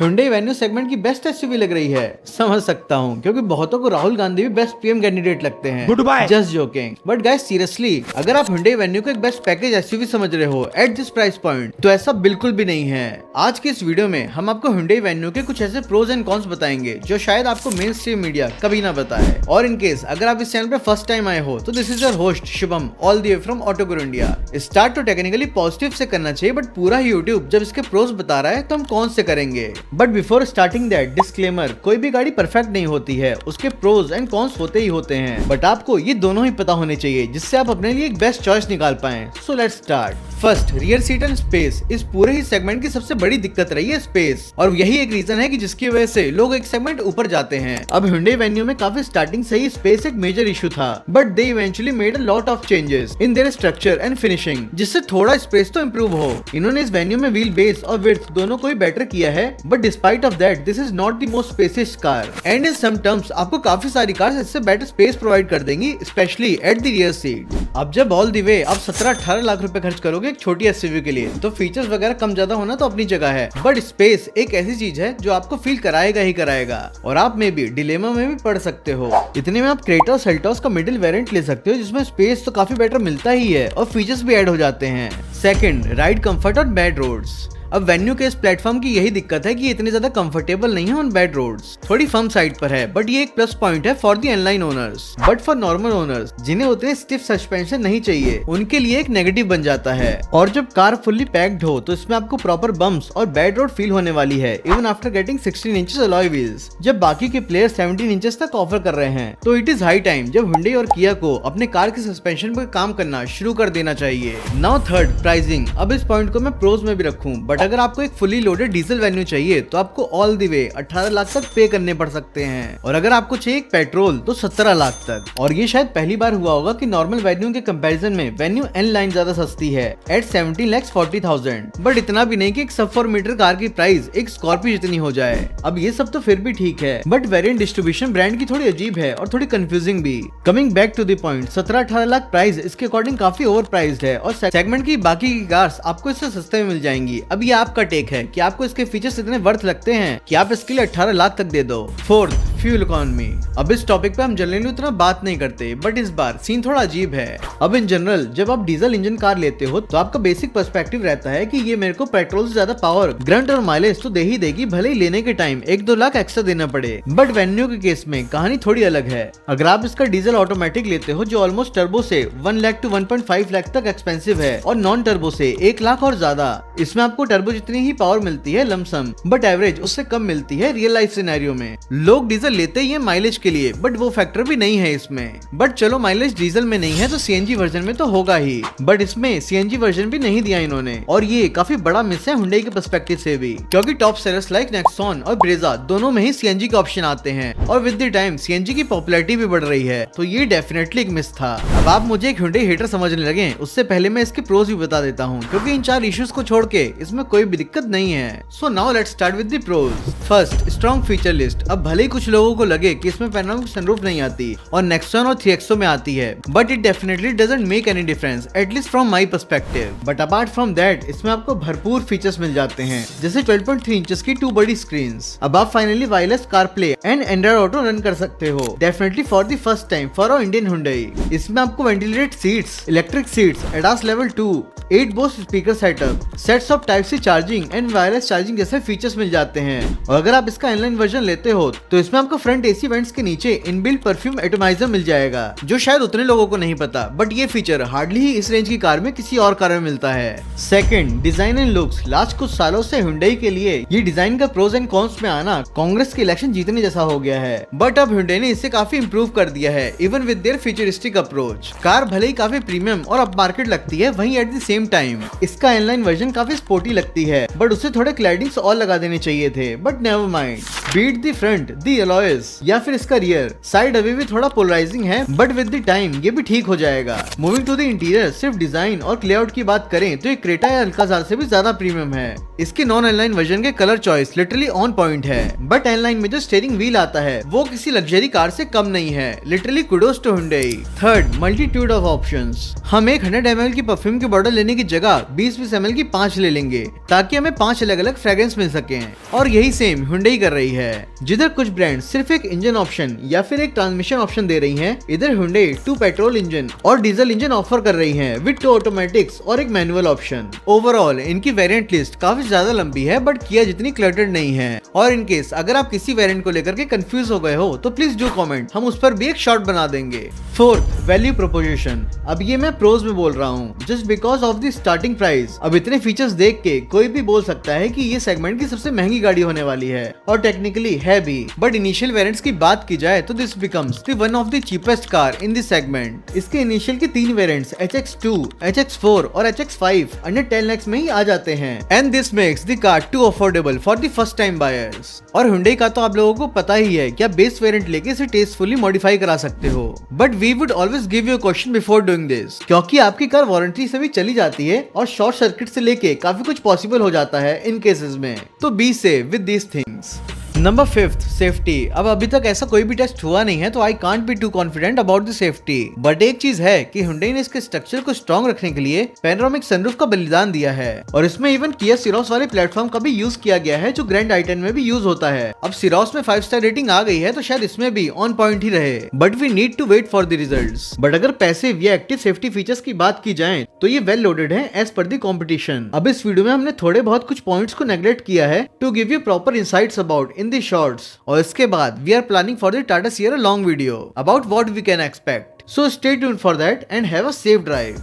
Hyundai Venue segment की best SUV लग रही है। समझ सकता हूँ, क्योंकि बहुतों को राहुल गांधी भी बेस्ट पीएम कैंडिडेट लगते हैं। Good bye. Just joking. But guys seriously, अगर आप Hyundai Venue को एक बेस्ट पैकेज एसयूवी समझ रहे हो एट दिस प्राइस पॉइंट, तो ऐसा बिल्कुल भी नहीं है। आज के इस वीडियो में हम आपको Hyundai Venue के कुछ ऐसे प्रोज एंड कॉन्स बताएंगे जो शायद आपको मेन स्ट्रीम मीडिया कभी ना बताए। और इन केस अगर आप इस चैनल पर फर्स्ट टाइम आए हो तो this is your host Shubham, all the way from auto Guru India. Start तो टेक्निकली पॉजिटिव से करना चाहिए, बट पूरा यूट्यूब जब इसके प्रोज बता रहा है तो हम कौन से करेंगे। But before starting that disclaimer, कोई भी गाड़ी परफेक्ट नहीं होती है, उसके प्रोज एंड कॉन्स होते ही होते हैं, बट आपको ये दोनों ही पता होने चाहिए जिससे आप अपने लिए एक बेस्ट चॉइस निकाल पाएं। So let's start. First, rear seat and space. इस पूरे ही सेगमेंट की सबसे बड़ी दिक्कत रही है स्पेस, और यही एक रीजन है कि जिसकी वजह से लोग एक सेगमेंट ऊपर जाते हैं। अब Hyundai Venue में काफी स्टार्टिंग से ही स्पेस एक मेजर इशू था, but they eventually made a lot of changes in their structure and finishing, जिससे थोड़ा स्पेस तो इंप्रूव हो। इन्होंने इस वेन्यू में व्हील बेस और विड्थ दोनों को ही बेटर किया है, but despite of that this is not the most spacious car, and in some terms आपको काफी सारी कार्स इससे बेटर स्पेस प्रोवाइड कर देंगी, specially at the rear seat. अब जब ऑल द वे आप 17-18 लाख रुपए खर्च करोगे एक छोटी एसयूवी के लिए, तो फीचर्स वगैरह कम ज्यादा होना तो अपनी जगह है, बट स्पेस एक ऐसी चीज है जो आपको फील कराएगा ही कराएगा, और आप में भी डिलेमा में भी पड़ सकते हो। इतने में आप क्रेटा और सेल्टॉस का मिडिल वेरिएंट ले सकते हो, जिसमें स्पेस तो काफी बेटर मिलता ही है और फीचर्स भी ऐड हो जाते हैं। सेकंड, राइड कंफर्ट और बैड रोड्स। अब वेन्यू के इस प्लेटफॉर्म की यही दिक्कत है कि इतने ज्यादा कंफर्टेबल नहीं है ऑन बैड रोड्स, थोड़ी फर्म साइड पर है, बट ये एक प्लस पॉइंट है for the inline owners. But for normal owners जिन्हें उतने स्टिफ सस्पेंशन नहीं चाहिए, उनके लिए एक नेगेटिव बन जाता है। और जब कार फुल्ली पैक्ड हो तो इसमें आपको प्रॉपर बम्प्स और बैड रोड फील होने वाली है, even after getting 16 inches alloy wheels. जब बाकी के प्लेयर 17 इंचेस तक ऑफर कर रहे हैं, तो इट इज हाई टाइम जब Hyundai और Kia को अपने कार के सस्पेंशन पर काम करना शुरू कर देना चाहिए। Now third, pricing. अब इस पॉइंट को मैं प्रोज में भी रखूं, बट अगर आपको एक फुली लोडेड डीजल वेन्यू चाहिए तो आपको ऑल द वे 18 लाख तक पे करने पड़ सकते हैं, और अगर आपको चाहिए पेट्रोल तो 17 लाख तक। और ये शायद पहली बार हुआ होगा कि नॉर्मल वेन्यू के कंपैरिजन में वेन्यू एन लाइन ज्यादा सस्ती है एट 17,40,000, बट इतना भी नहीं कि एक सब 4 मीटर कार की प्राइस एक स्कॉर्पियो जितनी हो जाए। अब ये सब तो फिर भी ठीक है, बट वेरिएंट डिस्ट्रीब्यूशन ब्रांड की थोड़ी अजीब है और थोड़ी कंफ्यूजिंग भी। Coming back to the point, 17-18 lakh price इसके अकॉर्डिंग काफी ओवर प्राइस्ड है, और सेगमेंट की बाकी की कार्स आपको इससे सस्ते में मिल जाएंगी। अब ये आपका टेक है कि आपको इसके फीचर्स इतने वर्थ लगते हैं कि आप इसके लिए 18 लाख तक दे दो। Fourth, fuel economy. अब इस टॉपिक पे हम जनरली उतना बात नहीं करते, बट इस बार सीन थोड़ा अजीब है। अब इन जनरल जब आप डीजल इंजन कार लेते हो तो आपका बेसिक पर्सपेक्टिव रहता है कि ये मेरे को पेट्रोल से ज्यादा पावर, ग्रंट और माइलेज तो दे ही देगी, भले ही लेने के टाइम 1-2 लाख एक्स्ट्रा देना पड़े। बट वेन्यू के केस में कहानी थोड़ी अलग है। अगर आप इसका डीजल ऑटोमेटिक लेते हो जो ऑलमोस्ट टर्बो से 1 लाख to 1.5 लाख तक एक्सपेंसिव है, और नॉन टर्बो से 1 लाख और ज्यादा, इसमें आपको टर्बो जितनी ही पावर मिलती है लमसम, बट एवरेज उससे कम मिलती है रियल लाइफ सिनेरियो में। लोग डीजल लेते ही है माइलेज के लिए, बट वो फैक्टर भी नहीं है इसमें। बट चलो माइलेज डीजल में नहीं है तो सीएनजी वर्जन में तो होगा ही, बट इसमें सीएनजी वर्जन भी नहीं दिया इन्होंने, और ये काफी बड़ा मिस है Hyundai के पर्सपेक्टिव से भी, क्योंकि टॉप सेलर्स लाइक नेक्सॉन और ब्रेजा दोनों में ही सीएनजी के ऑप्शन आते हैं, और विद द टाइम सीएनजी की पॉपुलैरिटी भी बढ़ रही है, तो ये डेफिनेटली एक मिस था। अब आप मुझे एक Hyundai हेटर समझने लगे, उससे पहले मैं इसके प्रोज भी बता देता हूँ, क्योंकि इन 4 इश्यूज को छोड़ के इसमें कोई भी दिक्कत नहीं है। So now let's start with the pros. First, strong feature list. अब भले ही कुछ लोगों को लगे कि इसमें पैनोरामिक सनरूफ नहीं आती और नेक्सॉन और 3XO में आती है, but it definitely doesn't make any difference, at least from my perspective. But apart from that इसमें आपको भरपूर फीचर्स मिल जाते हैं, जैसे 12.3 इंचेस की 2 बड़ी स्क्रीन्स। अब आप finally wireless CarPlay and Android Auto run कर सकते हो, definitely for the first time for a Indian Hyundai। इसमें आपको ventilated seats, electric seats, ADAS level 2, 8 Bose speaker setup, sets of type C charging and wireless charging जैसे features मिल जाते हैं। और अगर आप इसका इनलाइन वर्जन लेते हो तो इसमें आपको फ्रंट एसी वेंट्स के नीचे इनबिल्ट परफ्यूम एटोमाइजर मिल जाएगा, जो शायद उतने लोगों को नहीं पता, बट ये फीचर हार्डली ही इस रेंज की कार में किसी और कार में मिलता है। Second, design and looks. Last कुछ सालों से Hyundai के लिए ये डिजाइन का प्रोज एंड कॉन्स में आना कांग्रेस के इलेक्शन जीतने जैसा हो गया है, बट अब Hyundai ने इसे काफी इंप्रूव कर दिया है, even with their futuristic approach. Car भले ही काफी प्रीमियम और अप मार्केट लगती है, वहीं एट द सेम टाइम इसका इनलाइन वर्जन काफी स्पोर्टी लगती है, बट उसे थोड़े क्लैडिंग्स और लगा देने चाहिए थे, but never mind. Beat the front, the alloys या फिर इसका रियर साइड अभी भी थोड़ा पोलराइजिंग है, बट विद द टाइम ये भी ठीक हो जाएगा। मूविंग टू द इंटीरियर, सिर्फ डिजाइन और लेआउट की बात करें तो ये क्रेटा या अल्काजार से भी ज्यादा प्रीमियम है। इसके नॉन एलाइन वर्जन के colour choice literally on point है, बट एलाइन में जो स्टीयरिंग व्हील आता है वो किसी लग्जरी कार से कम नहीं है। Literally kudos to Hyundai. Third, multitude of options. हम एक 100 ml की परफ्यूम की बॉटल लेने की जगह 20-20 ml की 5 ले लेंगे ताकि हमें 5 अलग अलग फ्रेग्रेंस मिल सके। और यही सेम हुंडई कर रही है। जिधर कुछ ब्रांड सिर्फ एक इंजन ऑप्शन या फिर एक ट्रांसमिशन ऑप्शन दे रही हैं, इधर हुंडई 2 पेट्रोल इंजन और डीजल इंजन ऑफर कर रही है विद 2 ऑटोमेटिक्स और एक मैनुअल ऑप्शन। ओवरऑल इनकी वेरिएंट लिस्ट काफी ज्यादा लंबी है, बट किया जितनी क्लटर्ड नहीं है। और इन केस अगर आप किसी वेरिएंट को लेकर के कंफ्यूज हो गए हो तो प्लीज डू कमेंट, हम उस पर भी एक शॉर्ट बना देंगे। Fourth, value proposition. अब ये मैं प्रोज में बोल रहा हूँ just because of the starting price. अब इतने फीचर्स देख के कोई भी बोल सकता है कि ये सेगमेंट की सबसे महंगी गाड़ी होने वाली है, और टेक्निकली है भी, बट इनिशियल वेरिएंट्स की बात की जाए तो this becomes the one of the cheapest car in this segment. इसके इनिशियल के 3 वेरिएंट्स HX2, HX4 और HX5 अंडर 10 lakhs में ही आ जाते हैं, and this makes the car too affordable for the first time buyers. और हुंडई का तो आप लोगों को पता ही है कि आप बेस वेरिएंट लेके इसे टेस्टफुली मॉडिफाई करा सकते हो, but we would always give you a question before doing this, क्योंकि आपकी कार वारंटी से भी चली जाती है और शॉर्ट सर्किट से लेके काफी कुछ पॉसिबल हो जाता है इन केसेस में। तो be safe with these things. Number 5, safety. अब अभी तक ऐसा कोई भी टेस्ट हुआ नहीं है तो I can't be too confident about the safety, but एक चीज है कि हुंडई ने इसके स्ट्रक्चर को स्ट्रॉन्ग रखने के लिए पैनोरामिक सनरूफ का बलिदान दिया है, और इसमें इवन किया सिरोस वाले प्लेटफॉर्म का भी यूज किया गया है जो ग्रैंड i10 में भी यूज होता है। अब सिरोस में 5 स्टार रेटिंग आ गई है तो शायद इसमें भी ऑन पॉइंट ही रहे, but we need to wait for the results. But अगर पैसिव या एक्टिव सेफ्टी फीचर्स की बात की जाए तो ये वेल लोडेड है एज पर द कॉम्पिटिशन। अब इस वीडियो में हमने थोड़े बहुत कुछ पॉइंट्स को नेग्लेक्ट किया है to give you proper insights about in the shorts, और इसके बाद we are planning for the Tata Sierra long video about what we can expect. So stay tuned for that and have a safe drive.